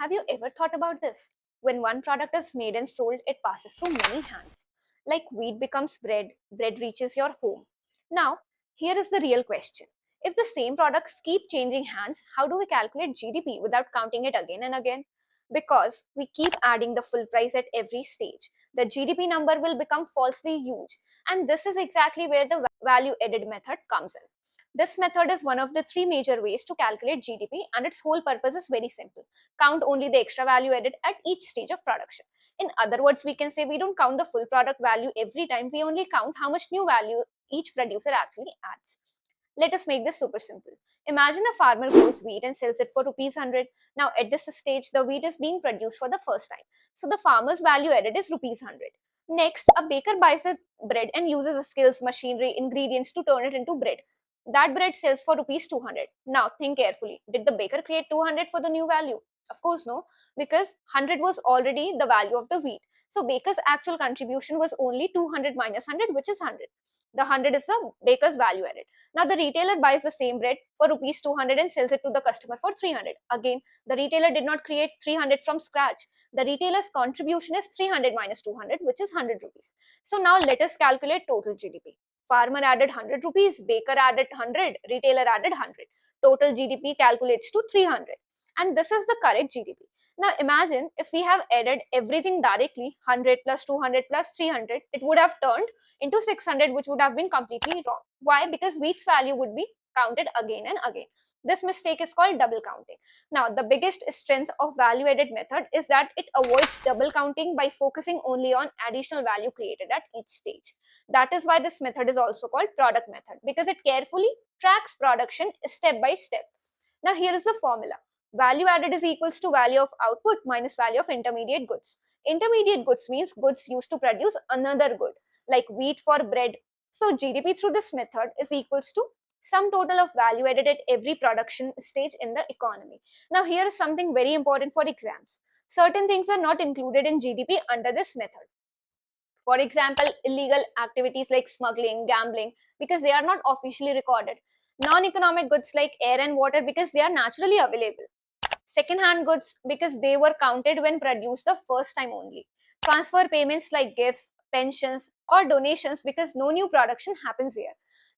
Have you ever thought about this? When one product is made and sold, it passes through many hands. Like wheat becomes bread, bread reaches your home. Now, here is the real question. If the same products keep changing hands, how do we calculate GDP without counting it again and again? Because we keep adding the full price at every stage. The GDP number will become falsely huge. And this is exactly where the value added method comes in. This method is one of the three major ways to calculate GDP, and its whole purpose is very simple. Count only the extra value added at each stage of production. In other words, we can say we don't count the full product value every time, we only count how much new value each producer actually adds. Let us make this super simple. Imagine a farmer grows wheat and sells it for rupees 100. Now at this stage, the wheat is being produced for the first time. So the farmer's value added is rupees 100. Next, a baker buys the bread and uses the skills, machinery, ingredients to turn it into bread. That bread sells for rupees 200. Now think carefully. Did the baker create 200 for the new value? Of course no, because 100 was already the value of the wheat. So baker's actual contribution was only 200 minus 100, which is 100. The 100 is the baker's value added. Now the retailer buys the same bread for rupees 200 and sells it to the customer for 300. Again, the retailer did not create 300 from scratch. The retailer's contribution is 300 minus 200, which is 100 rupees. So now let us calculate total GDP. Farmer added 100 rupees, baker added 100, retailer added 100. Total GDP calculates to 300. And this is the correct GDP. Now imagine if we have added everything directly, 100 plus 200 plus 300, it would have turned into 600, which would have been completely wrong. Why? Because wheat's value would be counted again and again. This mistake is called double counting. Now, the biggest strength of value added method is that it avoids double counting by focusing only on additional value created at each stage. That is why this method is also called product method, because it carefully tracks production step by step. Now, here is the formula. Value added is equals to value of output minus value of intermediate goods. Intermediate goods means goods used to produce another good, like wheat for bread. So GDP through this method is equals to sum total of value added at every production stage in the economy. Now here is something very important for exams. Certain things are not included in GDP under this method. For example, illegal activities like smuggling, gambling, because they are not officially recorded. Non-economic goods like air and water, because they are naturally available. Second-hand goods, because they were counted when produced the first time only. Transfer payments like gifts, pensions, or donations, because no new production happens here.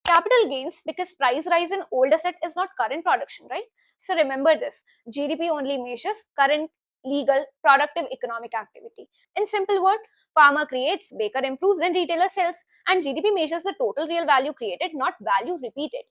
Capital gains, because price rise in old asset is not current production, right? So remember this, GDP only measures current, legal, productive economic activity. In simple word, farmer creates, baker improves, and retailer sells, and GDP measures the total real value created, not value repeated.